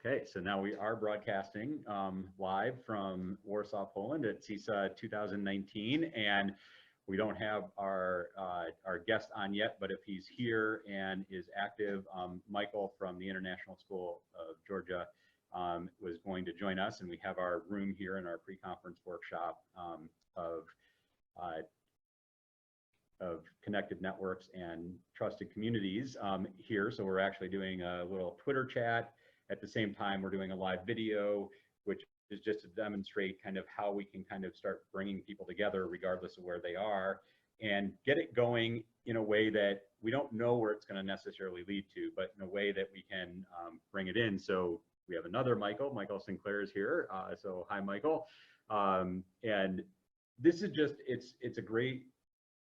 Okay, so now we are broadcasting live from Warsaw, Poland at CEESA 2019, and we don't have our guest on yet, but if he's here and is active, Michael from the International School of Georgia was going to join us, and we have our room here in our pre-conference workshop of connected networks and trusted communities here. So we're actually doing a little Twitter chat. At the same time, we're doing a live video, which is just to demonstrate kind of how we can kind of start bringing people together regardless of where they are, and get it going in a way that we don't know where it's going to necessarily lead to, but in a way that we can bring it in. So we have another Michael Sinclair is here. So hi, Michael. And this is just, it's a great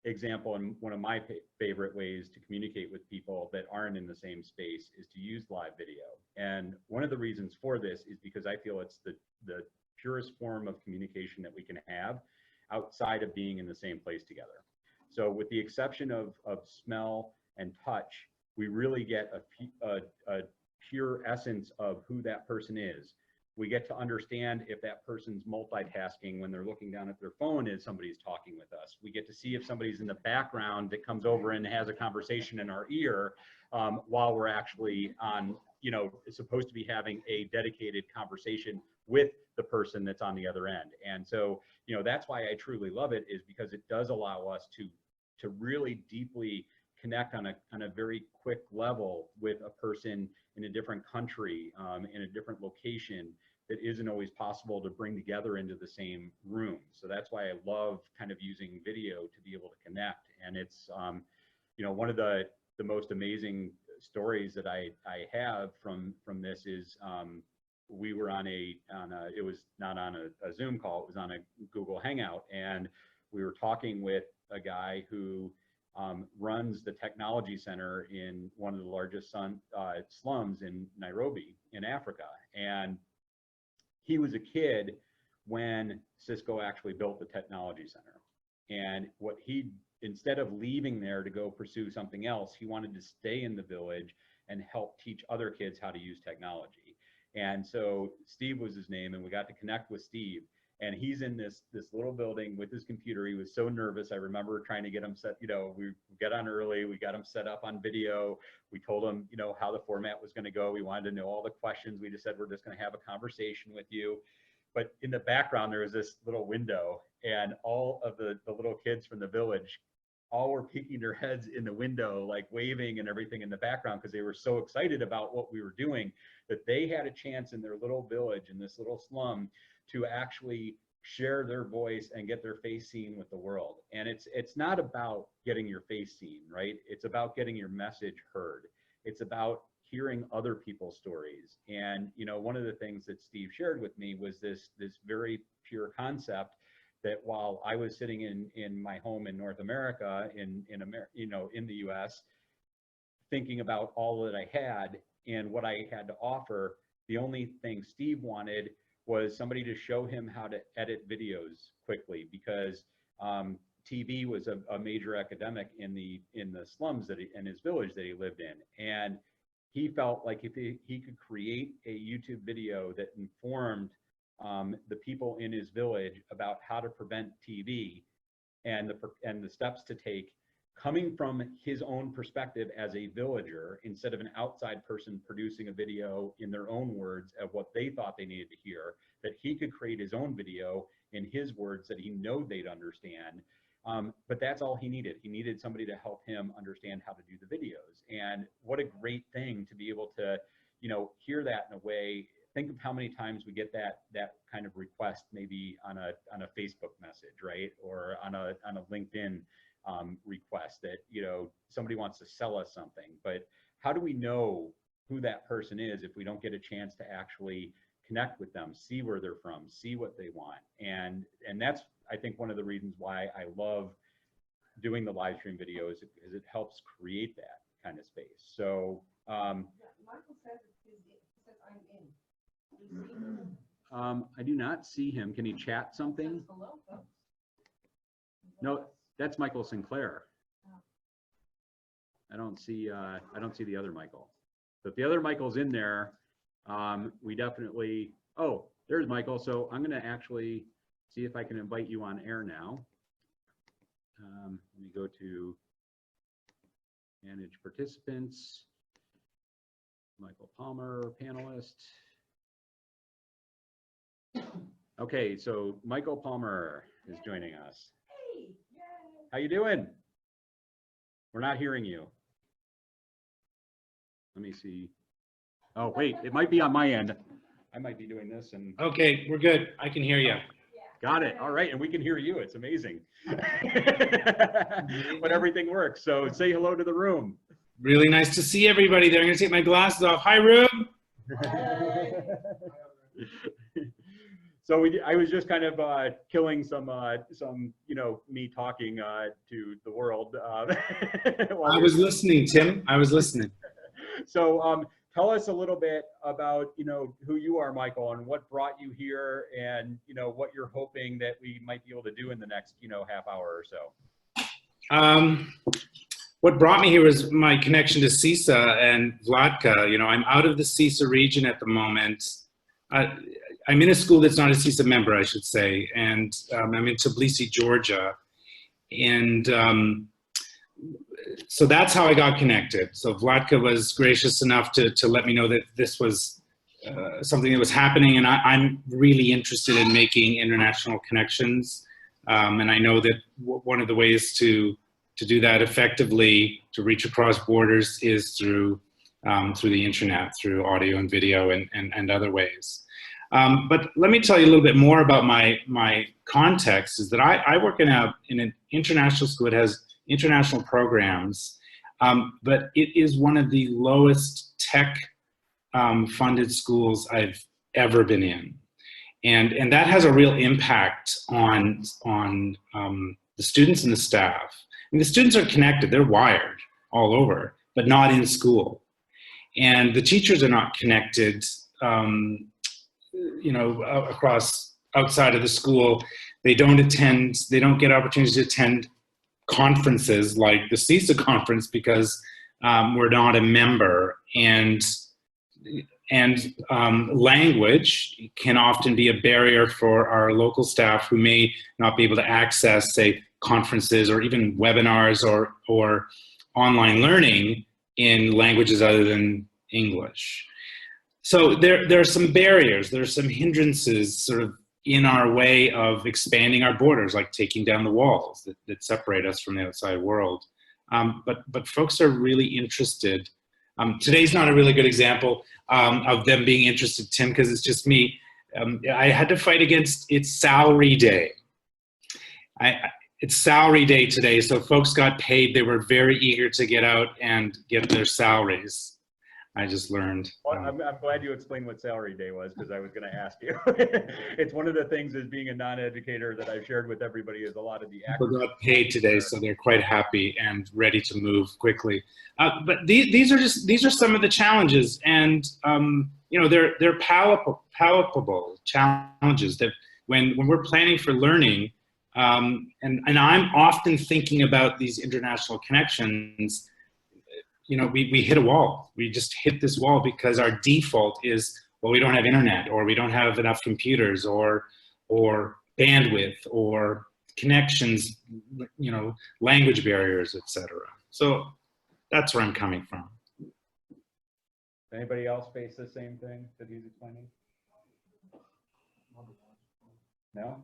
example, and one of my favorite ways to communicate with people that aren't in the same space is to use live video. And one of the reasons for this is because I feel it's the purest form of communication that we can have outside of being in the same place together. So with the exception of smell and touch, we really get a pure essence of who that person is. We get to understand if that person's multitasking when they're looking down at their phone as somebody's talking with us. We get to see if somebody's in the background that comes over and has a conversation in our ear while we're actually on, supposed to be having a dedicated conversation with the person that's on the other end. And so, that's why I truly love it, is because it does allow us to really deeply connect on a very quick level with a person in a different country, in a different location, that isn't always possible to bring together into the same room. So that's why I love kind of using video to be able to connect. And it's, one of the most amazing stories that I have from this is, we were on it was not on a Zoom call, it was on a Google Hangout, and we were talking with a guy who runs the technology center in one of the largest slums in Nairobi in Africa. And he was a kid when Cisco actually built the technology center. And instead of leaving there to go pursue something else, he wanted to stay in the village and help teach other kids how to use technology. And so Steve was his name, and we got to connect with Steve. And he's in this little building with his computer. He was so nervous. I remember trying to get him set, we got on early, we got him set up on video. We told him, how the format was going to go. We wanted to know all the questions. We just said, we're just going to have a conversation with you. But in the background, there was this little window, and all of the little kids from the village all were peeking their heads in the window, like waving and everything in the background, because they were so excited about what we were doing, that they had a chance in their little village, in this little slum, to actually share their voice and get their face seen with the world. And it's not about getting your face seen, right? It's about getting your message heard. It's about hearing other people's stories. And one of the things that Steve shared with me was this very pure concept that while I was sitting in my home in North America, in the US, thinking about all that I had and what I had to offer, the only thing Steve wanted was somebody to show him how to edit videos quickly, because TV was a major epidemic in the slums in his village that he lived in. And he felt like if he could create a YouTube video that informed the people in his village about how to prevent TV and the steps to take, coming from his own perspective as a villager, instead of an outside person producing a video in their own words of what they thought they needed to hear, that he could create his own video in his words that he knew they'd understand. But that's all he needed. He needed somebody to help him understand how to do the videos. And what a great thing to be able to, hear that in a way. Think of how many times we get that kind of request, maybe on a Facebook message, right? Or on a LinkedIn request that, somebody wants to sell us something. But how do we know who that person is if we don't get a chance to actually connect with them, see where they're from, see what they want? And that's, I think, one of the reasons why I love doing the live stream videos, because it helps create that kind of space. So Michael says I'm in. Do you see him? I do not see him. Can he chat something? Hello, folks. No, that's Michael Sinclair. I don't see the other Michael. So if the other Michael's in there, We definitely, oh, there's Michael. So I'm going to actually see if I can invite you on air now. Let me go to manage participants. Michael Palmer, panelist. Okay, so Michael Palmer is joining us. Hey, yay. How you doing? We're not hearing you. Let me see. Oh, wait, it might be on my end. I might be doing this and. Okay, we're good. I can hear you. Got it. All right. And we can hear you. It's amazing. But everything works. So say hello to the room. Really nice to see everybody there. I'm going to take my glasses off. Hi, room. So I was just kind of killing some, me talking to the world. I was listening, Tim. I was listening. So tell us a little bit about, who you are, Michael, and what brought you here, and, what you're hoping that we might be able to do in the next, half hour or so. What brought me here was my connection to CEESA and Vladka. I'm out of the CEESA region at the moment. I'm in a school that's not a CEESA member, I should say, and I'm in Tbilisi, Georgia. And so that's how I got connected. So Vladka was gracious enough to let me know that this was something that was happening, and I'm really interested in making international connections. And I know that one of the ways to do that effectively, to reach across borders, is through the internet, through audio and video and other ways. But let me tell you a little bit more about my context. Is that I work in an international school. It has international programs, but it is one of the lowest tech funded schools I've ever been in, and that has a real impact on the students and the staff. And the students are connected; they're wired all over, but not in school, and the teachers are not connected. Across outside of the school, they don't get opportunities to attend conferences like the CEESA conference because we're not a member, and language can often be a barrier for our local staff who may not be able to access, say, conferences or even webinars or online learning in languages other than English. So there are some barriers, there are some hindrances sort of in our way of expanding our borders, like taking down the walls that separate us from the outside world. But folks are really interested. Today's not a really good example of them being interested, Tim, because it's just me. I had to fight against it's salary day. It's salary day today, so folks got paid. They were very eager to get out and get their salaries. I just learned. Well, I'm glad you explained what salary day was, because I was going to ask you. It's one of the things as being a non-educator that I've shared with everybody is a lot of the people got paid today, so they're quite happy and ready to move quickly. But these are some of the challenges, and they're palpable challenges that when we're planning for learning, and I'm often thinking about these international connections. We hit a wall. We just hit this wall because our default is, well, we don't have internet, or we don't have enough computers, or bandwidth, or connections, language barriers, etc. So that's where I'm coming from. Anybody else face the same thing that he's explaining? No?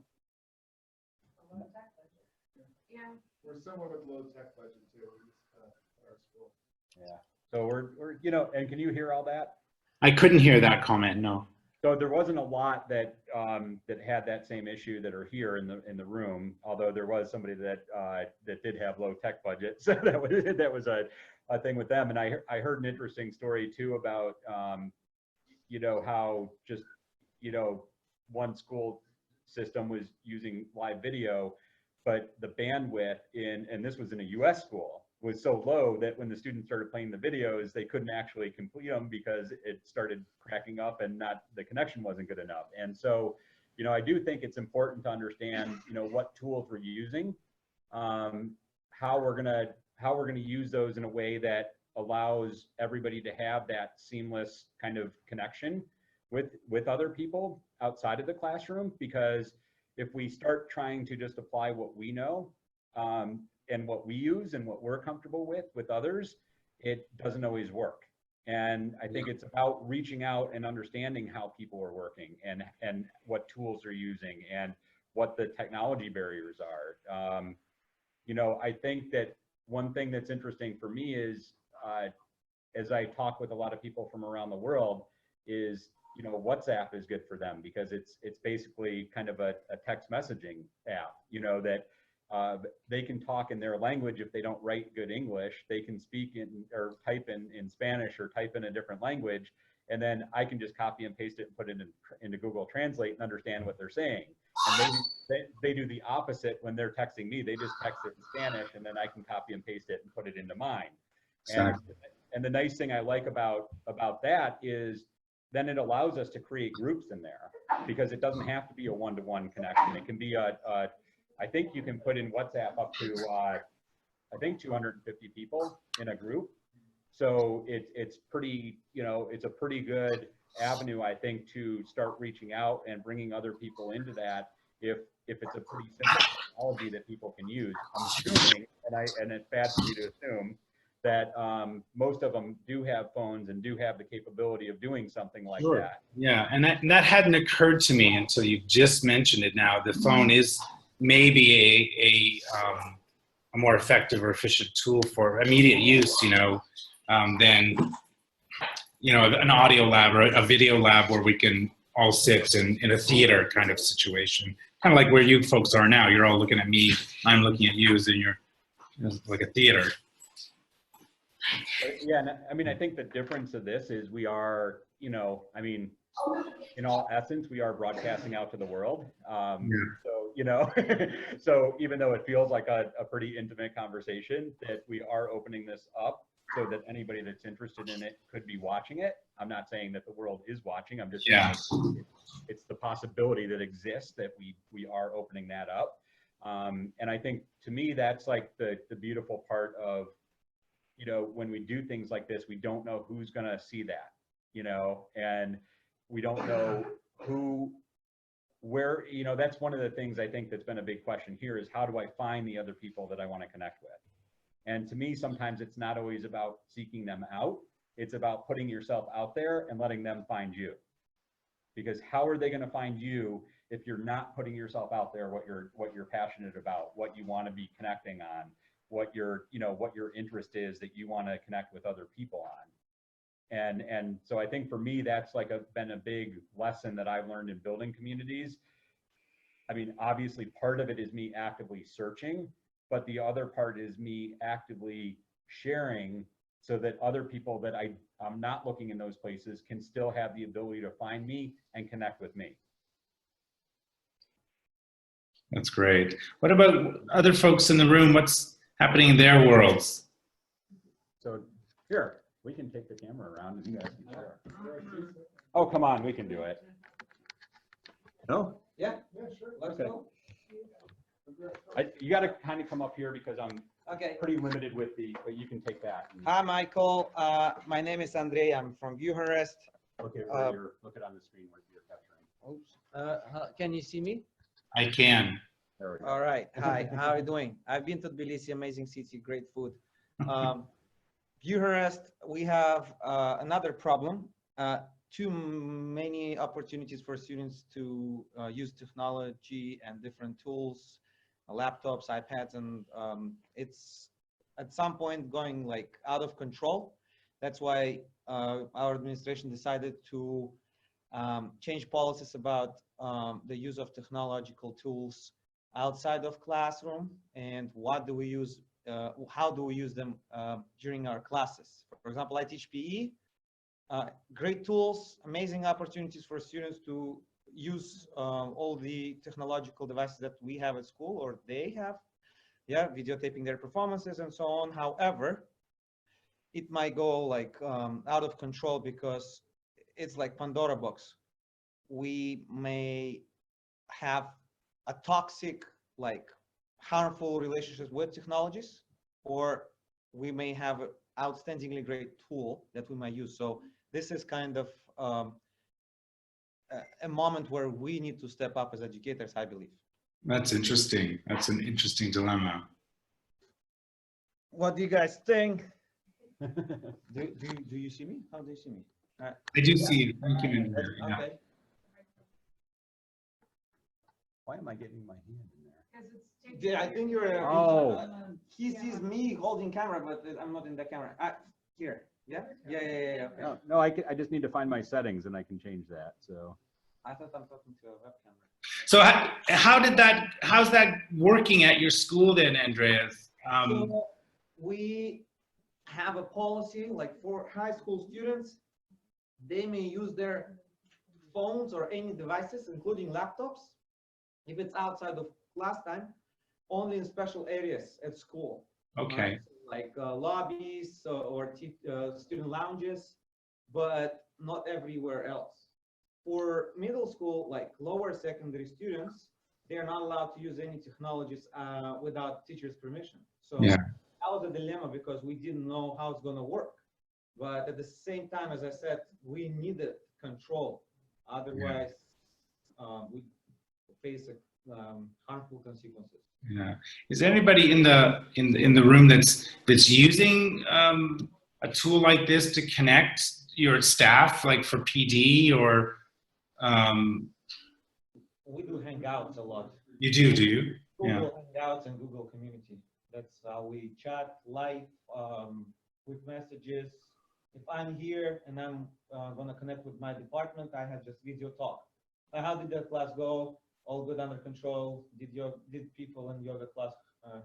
Yeah. We're somewhat with low tech budget too. Our school. Yeah. So we're and can you hear all that? I couldn't hear that comment. No. So there wasn't a lot that that had that same issue that are here in the room. Although there was somebody that did have low tech budget, so that was a thing with them. And I heard an interesting story too about how just one school system was using live video, but the bandwidth and this was in a U.S. school, was so low that when the students started playing the videos, they couldn't actually complete them because it started cracking up and the connection wasn't good enough. And so, I do think it's important to understand, what tools we're using, how we're gonna use those in a way that allows everybody to have that seamless kind of connection with other people outside of the classroom. Because if we start trying to just apply what we know and what we use and what we're comfortable with others, it doesn't always work. And I think it's about reaching out and understanding how people are working and what tools they're using and what the technology barriers are. You know, I think that one thing that's interesting for me is, as I talk with a lot of people from around the world, is, you know, WhatsApp is good for them because it's basically kind of a text messaging app, you know, that they can talk in their language. If they don't write good English, they can speak in or type in Spanish or type in a different language, and then I can just copy and paste it and put it into Google Translate and understand what they're saying. And they do the opposite when they're texting me. They just text it in Spanish, and then I can copy and paste it and put it into mine. And the nice thing I like about that is then it allows us to create groups in there, because it doesn't have to be a one-to-one connection. It can be I think you can put in WhatsApp up to I think 250 people in a group. So it's pretty, you know, it's a pretty good avenue, I think, to start reaching out and bringing other people into that if it's a pretty simple technology that people can use. I'm assuming, and it's bad for me to assume, that most of them do have phones and do have the capability of doing something like that. Yeah, and that hadn't occurred to me until you just mentioned it now. The phone is maybe a more effective or efficient tool for immediate use, you know, than, you know, an audio lab or a video lab where we can all sit in a theater kind of situation. Kind of like where you folks are now. You're all looking at me, I'm looking at you, and you're, you know, like a theater. Yeah, and I mean, I think the difference of this is we are, you know, I mean, in all essence, we are broadcasting out to the world. So, you know, so even though it feels like a pretty intimate conversation, that we are opening this up so that anybody that's interested in it could be watching it. I'm not saying that the world is watching. I'm just saying it's the possibility that exists that we are opening that up. And I think, to me, that's like the beautiful part of, you know, when we do things like this, we don't know who's going to see that, you know, and we don't know where, you know, that's one of the things I think that's been a big question here is, how do I find the other people that I want to connect with? And to me, sometimes it's not always about seeking them out. It's about putting yourself out there and letting them find you. Because how are they going to find you if you're not putting yourself out there, what you're passionate about, what you want to be connecting on, what your interest is that you want to connect with other people on. And so I think for me, that's like been a big lesson that I've learned in building communities. I mean, obviously part of it is me actively searching, but the other part is me actively sharing so that other people that I'm not looking in those places can still have the ability to find me and connect with me. That's great. What about other folks in the room? What's happening in their worlds? So here, we can take the camera around and you guys can share. Oh, come on, we can do it. No? Yeah, sure. Let's go. You got to kind of come up here because I'm Okay. pretty limited with but you can take that. Hi, Michael. My name is Andrei. I'm from Bucharest. Look it on the screen where you're capturing. Oops. Can you see me? I can. There we go. All right. Hi. How are you doing? I've been to Tbilisi. Amazing city. Great food. Bucharest, we have another problem. Too many opportunities for students to use technology and different tools, laptops, iPads, and it's at some point going like out of control. That's why our administration decided to change policies about the use of technological tools outside of classroom and what do we use, how do we use them during our classes. For example, I teach PE. Great tools, amazing opportunities for students to use all the technological devices that we have at school or they have, videotaping their performances and so on. However, it might go like out of control because it's like Pandora box. We may have a toxic, like harmful relationships with technologies, or we may have outstandingly great tool that we might use. So this is kind of a moment where we need to step up as educators, I believe. That's interesting. That's an interesting dilemma. What do you guys think? Do you see me? How do you see me? I do see you. Thank you, Andrea. Yeah. Okay. Why am I getting my hand in there? Because it's. Yeah, I think you're. Oh. He sees me holding camera, but I'm not in the camera. Here. Yeah. Yeah. Okay. No, I just need to find my settings and I can change that. So. I thought I'm talking to a webcam. So how's that working at your school then, Andreas? So we have a policy, like for high school students, they may use their phones or any devices, including laptops, if it's outside of class time, only in special areas at school. Okay. Like lobbies or student lounges, but not everywhere else. For middle school, like lower secondary students, they are not allowed to use any technologies without teacher's permission. So Yeah. that was a dilemma because we didn't know how it's going to work. But at the same time, as I said, we needed control. Otherwise, we face harmful consequences. Yeah. Is there anybody in the room that's using a tool like this to connect your staff, like for PD or? We do Hangouts a lot. You do you? Google Hangouts and Google Community. That's how we chat live with messages. If I'm here and I'm gonna connect with my department, I have just video talk. How did the class go? All good, under control? Did people in yoga class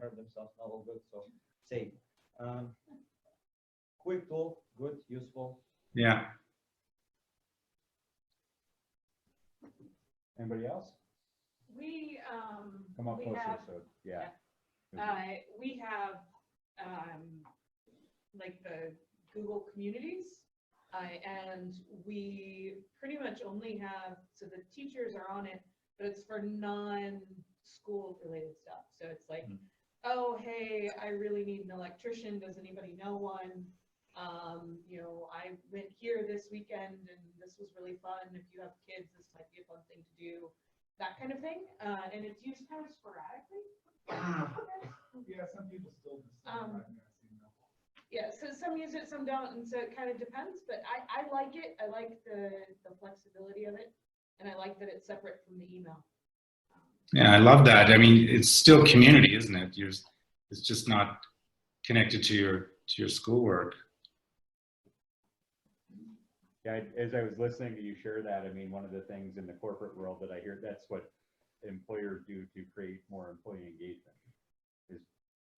hurt themselves? No, all good. So safe. Quick tool, good, useful. Yeah. Anybody else? We, Come up we closer. have, So yeah. we have, like the Google communities, and we pretty much only have, so the teachers are on it, but it's for non-school related stuff. So it's like, oh, hey, I really need an electrician. Does anybody know one? You know, I went here this weekend and this was really fun. If you have kids, this might be a fun thing to do. That kind of thing. And it's used kind of sporadically. Yeah, some people still do stuff. Yeah, so some use it, some don't, and so it kind of depends, but I like it. I like the flexibility of it, and I like that it's separate from the email. Yeah, I love that. I mean, it's still community, isn't it? It's just not connected to your schoolwork. Yeah, as I was listening to you share that, I mean, one of the things in the corporate world that I hear, that's what employers do to create more employee engagement,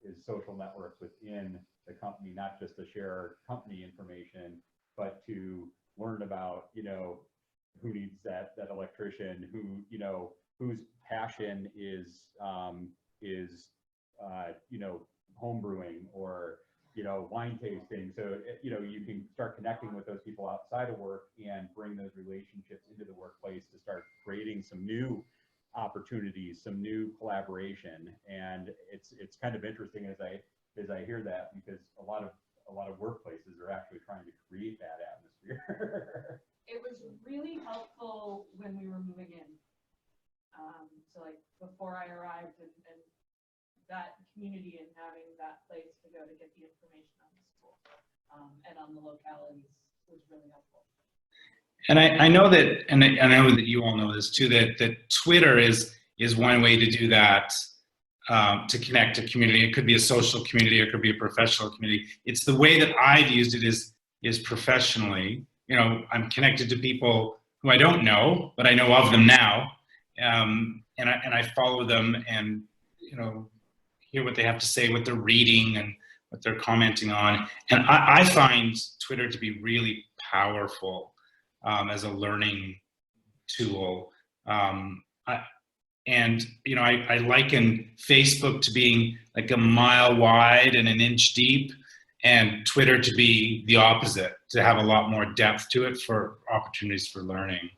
is social networks within the company, not just to share company information, but to learn about, you know, who needs that electrician, who, you know, whose passion is you know, home brewing or, you know, wine tasting. So, you know, you can start connecting with those people outside of work and bring those relationships into the workplace to start creating some new opportunities, some new collaboration. And it's kind of interesting as I hear that, because a lot of workplaces are actually trying to create that atmosphere. It was really helpful when we were moving in. So like before I arrived, and that community and having that place to go to get the information on the school and on the localities was really helpful. And I know that, and I know that you all know this too, that Twitter is one way to do that, to connect to community. It could be a social community, it could be a professional community. It's the way that I've used it is professionally. You know, I'm connected to people who I don't know, but I know of them now, and I follow them and, you know, hear what they have to say, what they're reading and what they're commenting on. And I find Twitter to be really powerful as a learning tool. And, you know, I liken Facebook to being like a mile wide and an inch deep, and Twitter to be the opposite, to have a lot more depth to it for opportunities for learning.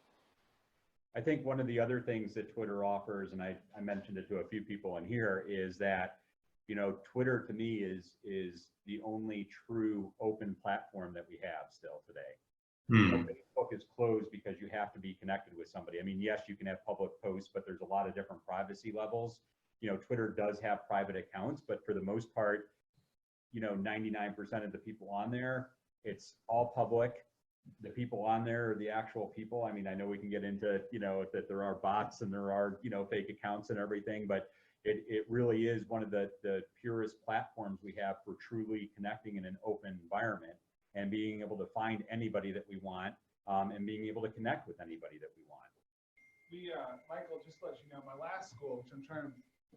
I think one of the other things that Twitter offers, and I mentioned it to a few people in here, is that you know, Twitter to me is the only true open platform that we have still today. You know, Facebook is closed because you have to be connected with somebody. I mean, yes, you can have public posts, but there's a lot of different privacy levels. You know, Twitter does have private accounts, but for the most part, you know, 99% of the people on there, it's all public. The people on there are the actual people. I mean, I know we can get into, you know, that there are bots and there are, you know, fake accounts and everything, but it really is one of the purest platforms we have for truly connecting in an open environment and being able to find anybody that we want, and being able to connect with anybody that we want. We, Michael, just to let you know, my last school, which I'm trying to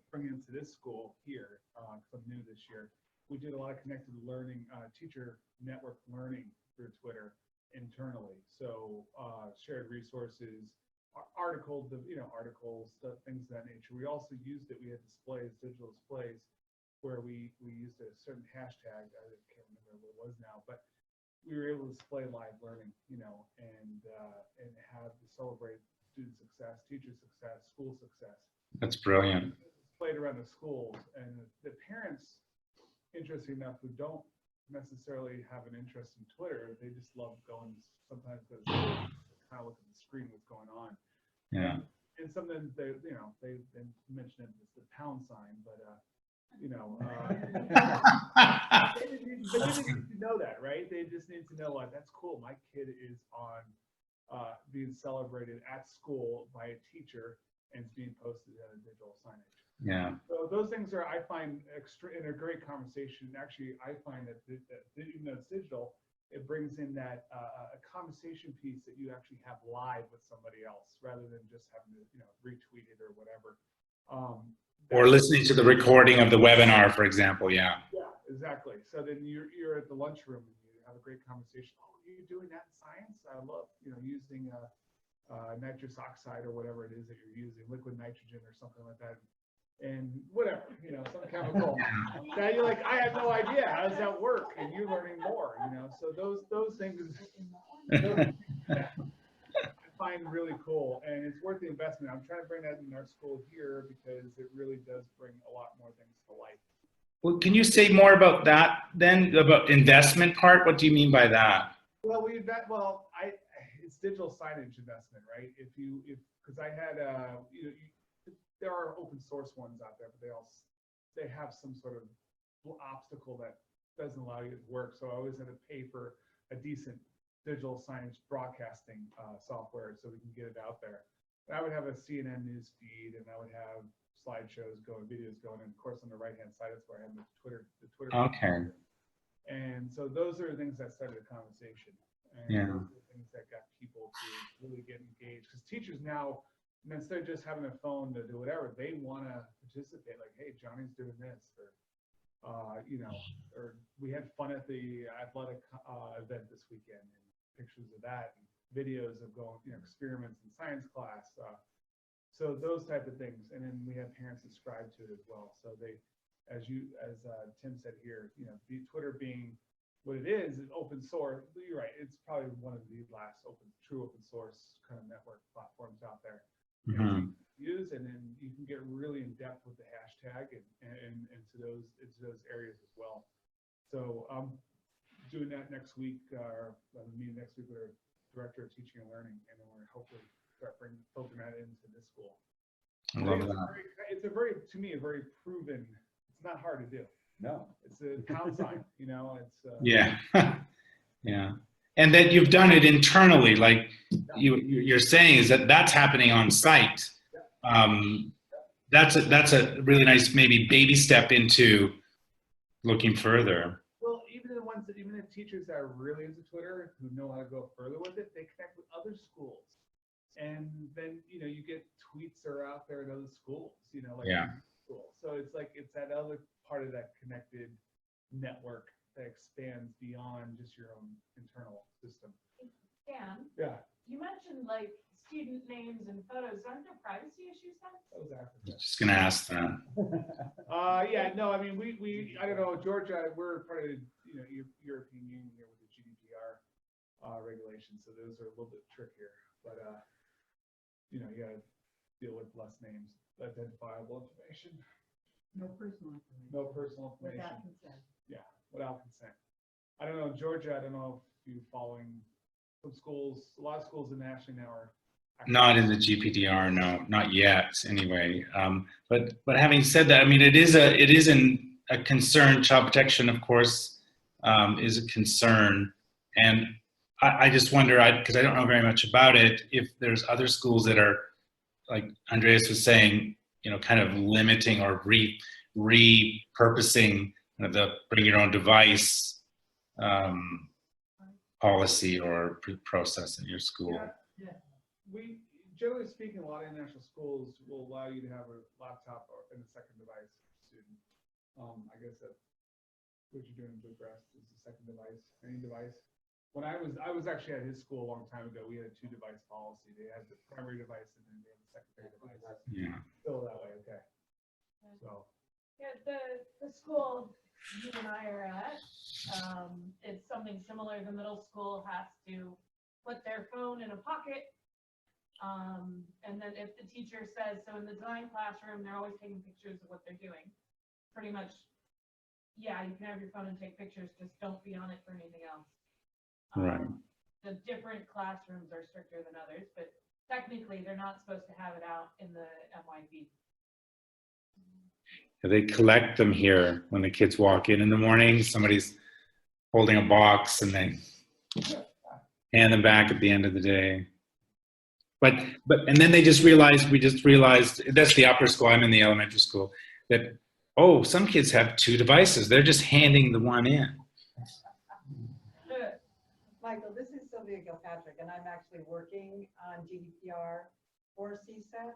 bring into this school here, because I'm new this year, we did a lot of connected learning, teacher network learning through Twitter internally. So shared resources, articles, articles, things of that nature. We also used it. We had displays, digital displays, where we used a certain hashtag. I can't remember what it was now, but we were able to display live learning, you know, and have to celebrate student success, teacher success, school success. That's brilliant. Displayed around the schools, and the parents, interesting enough, who don't necessarily have an interest in Twitter, they just love going sometimes because they kind of look at the screen what's going on. Yeah. And something they, you know, they mention it as the pound sign, but you know, they didn't need to know that, right? They just need to know, like, that's cool. My kid is on being celebrated at school by a teacher and it's being posted on a digital signage. Yeah. So those things are, I find, in a great conversation. Actually, I find that even though it's digital, it brings in that a conversation piece that you actually have live with somebody else, rather than just having to, you know, retweet it or whatever. Or listening to the recording of the webinar, for example. Yeah. Yeah, exactly. So then you're at the lunchroom and you have a great conversation. Oh, are you doing that in science? I love, you know, using nitrous oxide or whatever it is that you're using, liquid nitrogen or something like that. And whatever, you know, some chemical. Now you're like, I have no idea. How does that work? And you're learning more, you know. So those things I find really cool, and it's worth the investment. I'm trying to bring that in our school here because it really does bring a lot more things to life. Well, can you say more about that then, about investment part? What do you mean by that? Well, it's digital signage investment, right? Because I had, there are open source ones out there, but they have some sort of obstacle that doesn't allow you to work. So I always had to pay for a decent digital signage broadcasting software so we can get it out there. And I would have a CNN news feed, and I would have slideshows going, videos going, and of course on the right-hand side, that's where I have the Twitter. Okay. And so those are the things that started the conversation. And Yeah. those are the things that got people to really get engaged. Because teachers now, instead of just having a phone to do whatever, they want to participate. Like, hey, Johnny's doing this, or you know, or we had fun at the athletic event this weekend, and pictures of that, and videos of going, you know, experiments in science class. So those type of things, and then we have parents subscribe to it as well. So they, as Tim said here, you know, Twitter being what it is open source. You're right. It's probably one of the last true open source kind of network platforms out there. Mm-hmm. Use, and then you can get really in depth with the hashtag and into those areas as well. So I'm doing that next week. Meeting next week with our director of teaching and learning, and then we're hopefully start filtering that into this school. I love that. It's a very, to me, a very proven. It's not hard to do. No. It's a pound sign. You know, it's Yeah. Yeah. And that you've done it internally, like you're saying, is that's happening on site. That's a really nice maybe baby step into looking further. Well, even the teachers that are really into Twitter, who know how to go further with it, they connect with other schools, and then, you know, you get tweets are out there at other schools, you know, like school. So it's like it's that other part of that connected network that expands beyond just your own internal system. Dan, Yeah, you mentioned like student names and photos. Aren't there privacy issues then? that was Africa. Just gonna ask that. Yeah, no, I mean, I don't know, Georgia, we're part of the, you know, European Union here with the GDPR regulations, so those are a little bit trickier, but you know, you gotta deal with less names, identifiable information. No personal information. No personal information. Without consent. Yeah, without consent. I don't know, Georgia, I don't know if you're following some schools, a lot of schools in nationally now are. Not in the GPDR, no, not yet, anyway. But having said that, I mean, it is a concern. Child protection, of course, is a concern, and I just wonder, because I don't know very much about it, if there's other schools that are, like Andreas was saying, you know, kind of limiting or repurposing kind of the bring your own device policy or process in your school. Yeah. We, generally speaking, a lot of international schools will allow you to have a laptop or and a second device for a student. I guess that what you're doing in Bucharest is a second device, any device. When I was actually at his school a long time ago, we had a 2-device policy. They had the primary device and then they had the secondary device. Yeah. Still that way, okay. So. Yeah, the school you and I are at, it's something similar. The middle school has to put their phone in a pocket. And then if the teacher says, so in the design classroom, they're always taking pictures of what they're doing. Pretty much, yeah, you can have your phone and take pictures, just don't be on it for anything else. Right. The different classrooms are stricter than others, but technically they're not supposed to have it out in the MYB. They collect them here when the kids walk in the morning. Somebody's holding a box and they hand them back at the end of the day. But and then we just realized that's the upper school. I'm in the elementary school. That some kids have 2 devices. They're just handing the one in. Michael, this is Sylvia Gilpatrick, and I'm actually working on GDPR for CEESA,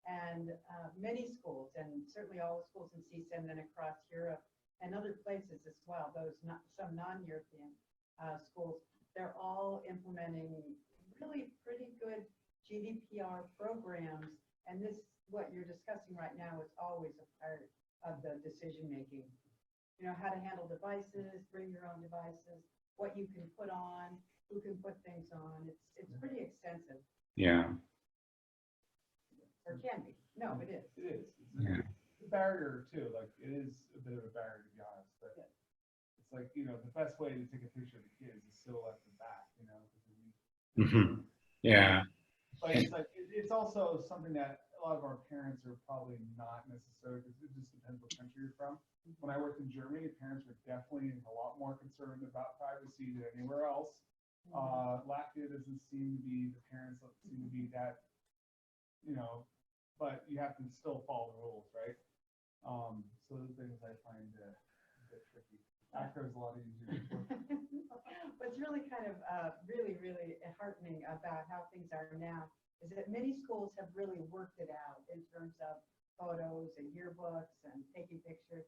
and many schools, and certainly all the schools in CEESA and then across Europe and other places as well, some non-European schools, they're all implementing really pretty good GDPR programs, and what you're discussing right now is always a part of the decision-making. You know, how to handle devices, bring your own devices, what you can put on, who can put things on. It's pretty extensive. Yeah. Or can be. No, it is. It is. Yeah. It's a barrier too. Like it is a bit of a barrier to be honest, but it's like, you know, the best way to take a picture of the kids is still at the back, you know. Mm-hmm. Yeah. But it's like it's also something that a lot of our parents are probably not necessarily, because it just depends what country you're from. When I worked in Germany, parents were definitely a lot more concerned about privacy than anywhere else. Latvia doesn't seem to be, the parents don't seem to be that, you know, but you have to still follow the rules, right? So those things I find a bit tricky. Acro is a lot easier. What's really kind of really heartening about how things are now is that many schools have really worked it out in terms of photos and yearbooks and taking pictures.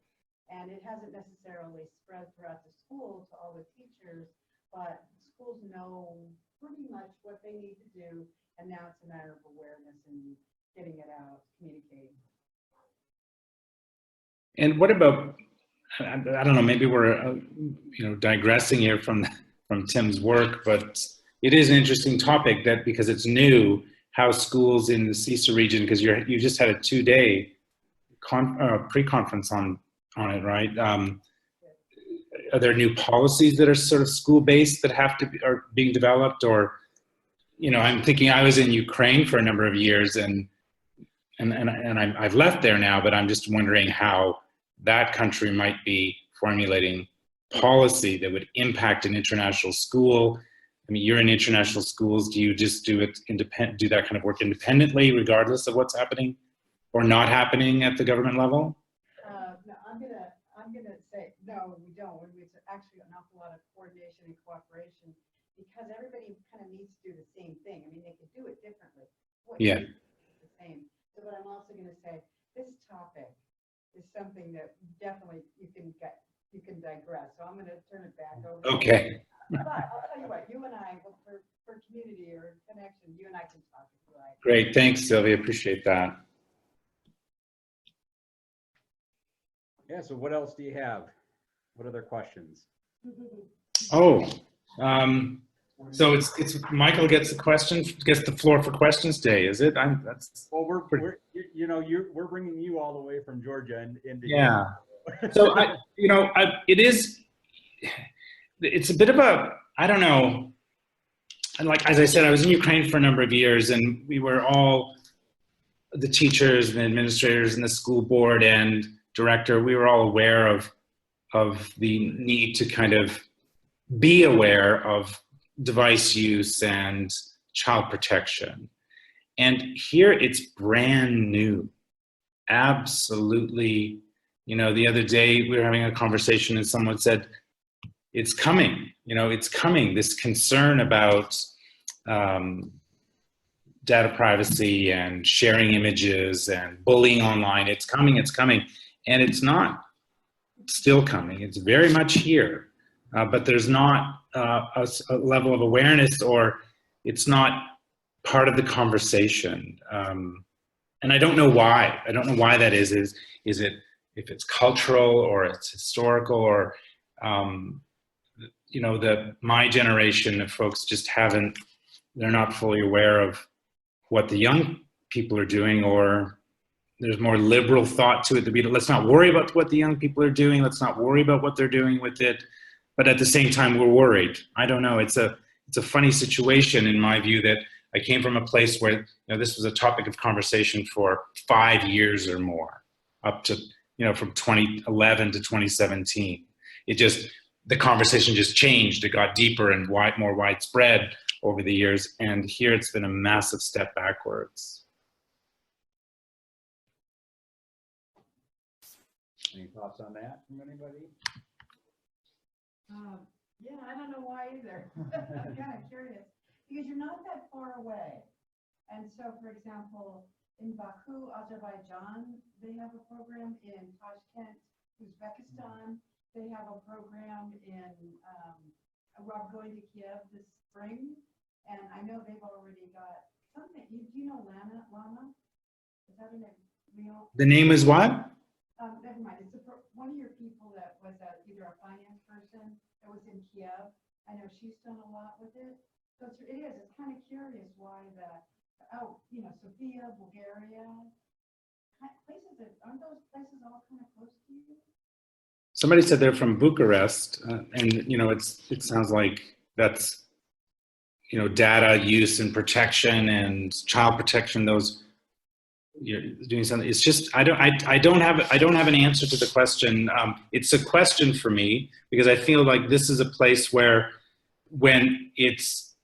And it hasn't necessarily spread throughout the school to all the teachers, but schools know pretty much what they need to do. And now it's a matter of awareness and getting it out, communicating. And what about, I don't know, maybe we're digressing here from Tim's work, but it is an interesting topic that, because it's new, how schools in the CEESA region, because you just had a 2-day pre-conference on it, right? Are there new policies that are sort of school-based that are being developed? Or, you know, I'm thinking, I was in Ukraine for a number of years, and I've left there now, but I'm just wondering how that country might be formulating policy that would impact an international school. I mean, you're in international schools. Do you just do that kind of work independently, regardless of what's happening or not happening at the government level? No, I'm gonna say no. We don't. It's actually an awful lot of coordination and cooperation, because everybody kind of needs to do the same thing. I mean, they could do it differently. Yeah. The same. So, but I'm also going to say this topic is something that definitely you can digress. So I'm going to turn it back over. Okay. But I'll tell you what, you and I, for community or connection, you and I can talk if you like. Great. Thanks, Sylvia. Appreciate that. Yeah, so what else do you have? What other questions? So it's Michael gets the floor for questions today, is it? That's Well, we're bringing you all the way from Georgia and into yeah. So it's a bit of a, I don't know. And like, as I said, I was in Ukraine for a number of years, and we were all, the teachers and the administrators and the school board and director, we were all aware of the need to kind of be aware of device use and child protection. And here it's brand new. Absolutely. The other day we were having a conversation and someone said, it's coming, it's coming. This concern about data privacy and sharing images and bullying online, it's coming. And it's not still coming. It's very much here. But there's not a level of awareness, or it's not part of the conversation. And I don't know why. I don't know why that is. Is it, if it's cultural or it's historical, or my generation of folks just they're not fully aware of what the young people are doing, or there's more liberal thought to it. Let's not worry about what the young people are doing. Let's not worry about what they're doing with it. But at the same time, we're worried. I don't know. It's a funny situation in my view, that I came from a place where this was a topic of conversation for 5 years or more, up to from 2011 to 2017. The conversation just changed. It got deeper and more widespread over the years, and here it's been a massive step backwards. Any thoughts on that from anybody? Yeah, I don't know why either. I'm kind of curious, because you're not that far away. And so, for example, in Baku, Azerbaijan, they have a program. In Tashkent, Uzbekistan, they have a program. In I'm going to Kiev this spring, and I know they've already got something. Do you know Lana? Is that a real? The name is what? Never mind. It's one of your people that was either a finance person that was in Kiev. I know she's done a lot with it. So it's kind of curious why Sofia, Bulgaria, aren't those places all kind of close to you? Somebody said they're from Bucharest, and it sounds like that's data use and protection and child protection. Those, you're doing something. It's just I don't have an answer to the question. It's a question for me because I feel like this is a place where, when it's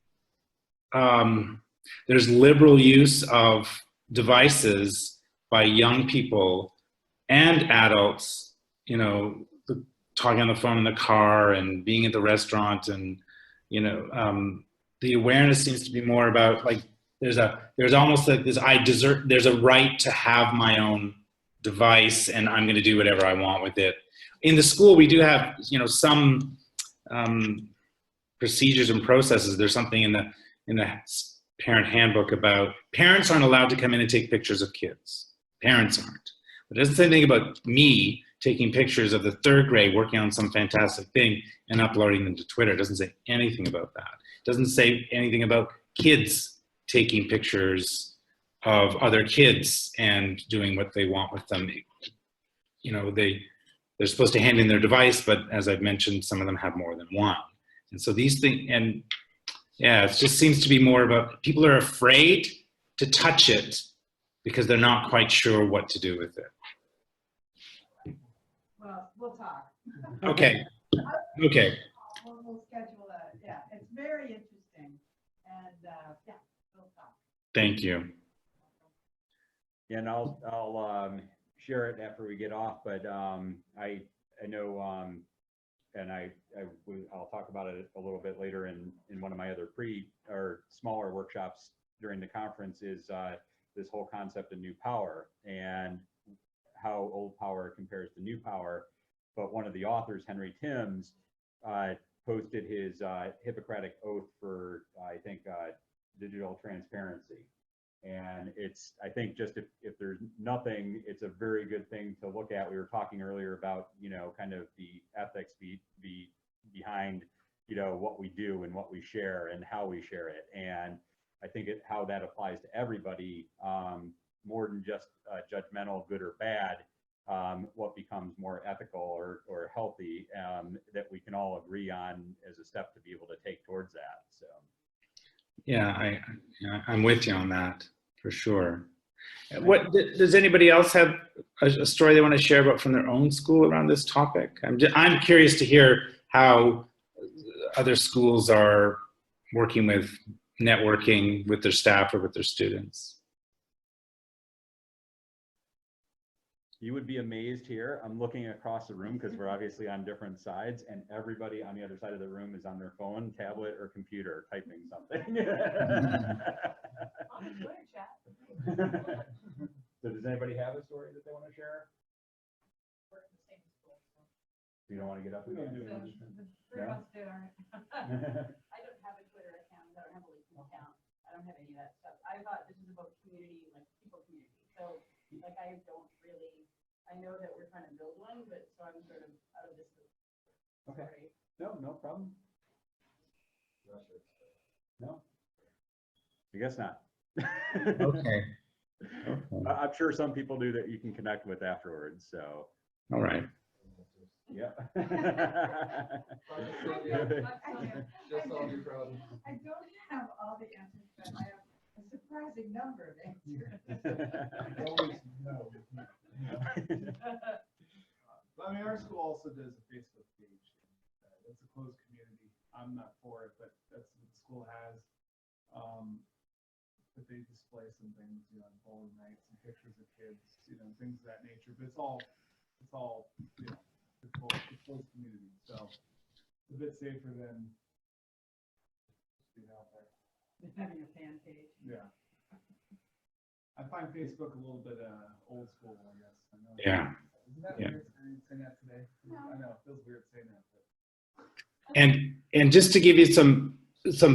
there's liberal use of devices by young people and adults, talking on the phone in the car and being at the restaurant, and the awareness seems to be more about, like, there's almost like this, there's a right to have my own device and I'm going to do whatever I want with it. In the school, we do have, some procedures and processes. There's something in the parent handbook about parents aren't allowed to come in and take pictures of kids. Parents aren't. But it doesn't say anything about me taking pictures of the 3rd grade working on some fantastic thing and uploading them to Twitter. It doesn't say anything about that. It doesn't say anything about kids taking pictures of other kids and doing what they want with them. They're supposed to hand in their device, but as I've mentioned, some of them have more than one. And so these things, and yeah, it just seems to be more about, people are afraid to touch it because they're not quite sure what to do with it. Well, we'll talk. Okay. Okay. We'll schedule that. Yeah, it's very interesting. And yeah, we'll talk. Thank you. Yeah, and I'll share it after we get off, but I know, and I'll talk about it a little bit later in one of my other smaller workshops during the conference, is this whole concept of new power and how old power compares to new power. But one of the authors, Henry Timms, posted his Hippocratic oath for, I think, digital transparency. And I think just if there's nothing, it's a very good thing to look at. We were talking earlier about, kind of the ethics behind you know, what we do and what we share and how we share it. And I think how that applies to everybody, more than just judgmental, good or bad, what becomes more ethical or healthy, that we can all agree on as a step to be able to take towards that. So. Yeah, I'm with you on that for sure. What does anybody else have a story they want to share about from their own school around this topic? I'm curious to hear how other schools are working with networking with their staff or with their students. You would be amazed here. I'm looking across the room because we're obviously on different sides, and everybody on the other side of the room is on their phone, tablet, or computer typing something. On the Twitter chat. So does anybody have a story that they want to share? We're in the same school, so. You don't want to get up We don't again? do So anything. the three of us do our. I don't have a Twitter account. I don't have a LinkedIn account. I don't have any of that stuff. I thought this was about community, like people community. So like I don't really, I know that we're trying to build one, but so I'm sort of out of this. Okay. Sorry. No problem. No. I guess not. Okay. I'm sure some people do that you can connect with afterwards. So. All right. Yeah. I don't have all the answers, but I have a surprising number of answers. Always no. I mean, our school also does a Facebook page. It's a closed community. I'm not for it, but that's what the school has. But they display some things, you know, on bowling nights and pictures of kids, you know, things of that nature. But it's all, you know, it's closed community. So it's a bit safer than being out there. Having a fan page. Yeah. I find Facebook a little bit old school, I guess. I know. Yeah. Isn't that Yeah. weird saying that today? I know, it feels weird saying that. But. And just to give you some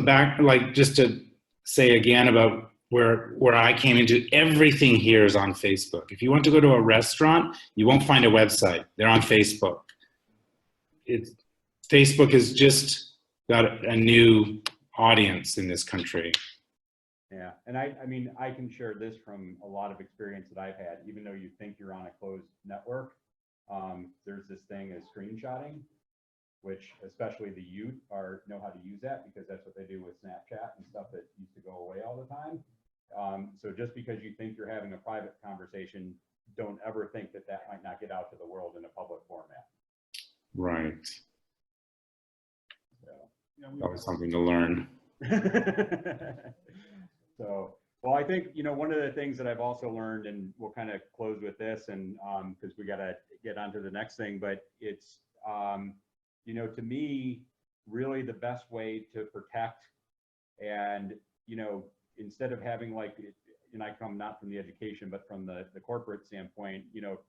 back, like just to say again about where I came into, everything here is on Facebook. If you want to go to a restaurant, you won't find a website. They're on Facebook. Facebook has just got a new audience in this country. Yeah, and I mean, I can share this from a lot of experience that I've had. Even though you think you're on a closed network, there's this thing as screenshotting, which especially the youth know how to use that because that's what they do with Snapchat and stuff that used to go away all the time. So just because you think you're having a private conversation, don't ever think that might not get out to the world in a public format. Right. So. Yeah, That was something to learn. So, well, I think, you know, one of the things that I've also learned, and we'll kind of close with this, and because we got to get on to the next thing, but it's, you know, to me, really the best way to protect and, you know, instead of having like, and I come not from the education, but from the corporate standpoint, you know,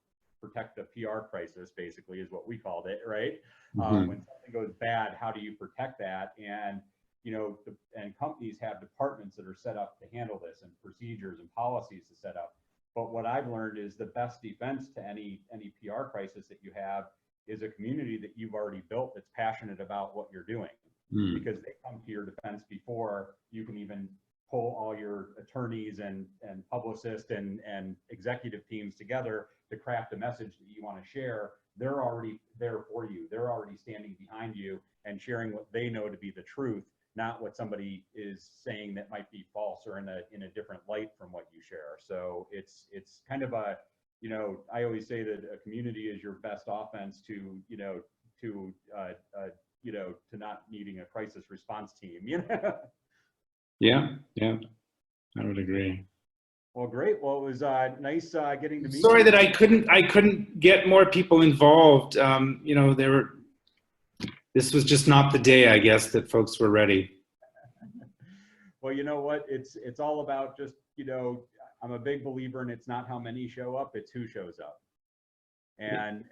protect the PR crisis basically is what we called it, right? Mm-hmm. When something goes bad, how do you protect that? And, you know, and companies have departments that are set up to handle this and procedures and policies to set up. But what I've learned is the best defense to any PR crisis that you have is a community that you've already built that's passionate about what you're doing. Because they come to your defense before you can even pull all your attorneys and publicists and executive teams together to craft a message that you want to share. They're already there for you. They're already standing behind you and sharing what they know to be the truth, not what somebody is saying that might be false or in a different light from what you share. So it's kind of a, you know, I always say that a community is your best offense to, you know, to not needing a crisis response team, you know? Yeah, I would agree. Well, great. Well, it was nice getting to meet Sorry you. that I couldn't get more people involved. You know, this was just not the day, I guess, that folks were ready. Well, you know what? It's all about just, you know, I'm a big believer in it's not how many show up, it's who shows up. And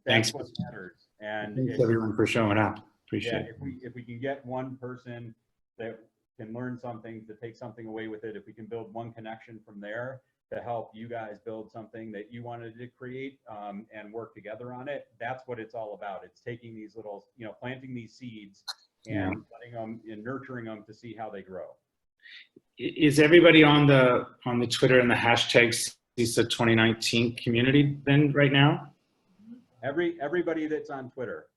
that's what matters. And Thanks everyone for showing up. Appreciate it. If we can get one person that can learn something, to take something away with it, if we can build one connection from there to help you guys build something that you wanted to create and work together on it, that's what it's all about. It's taking these little, you know, planting these seeds and letting them and nurturing them to see how they grow. Is everybody on the Twitter and the hashtag CEESA 2019 community then right now? Everybody that's on Twitter.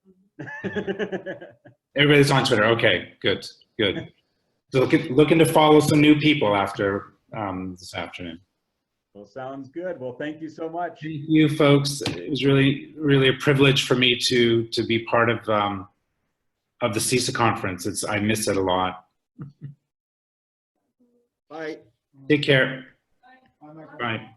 Everybody's on Twitter. Okay, good. So looking to follow some new people after this afternoon. Well, sounds good. Well, thank you so much. Thank you, folks. It was really a privilege for me to be part of the CEESA conference. I miss it a lot. Bye. Take care. I'm not- Bye.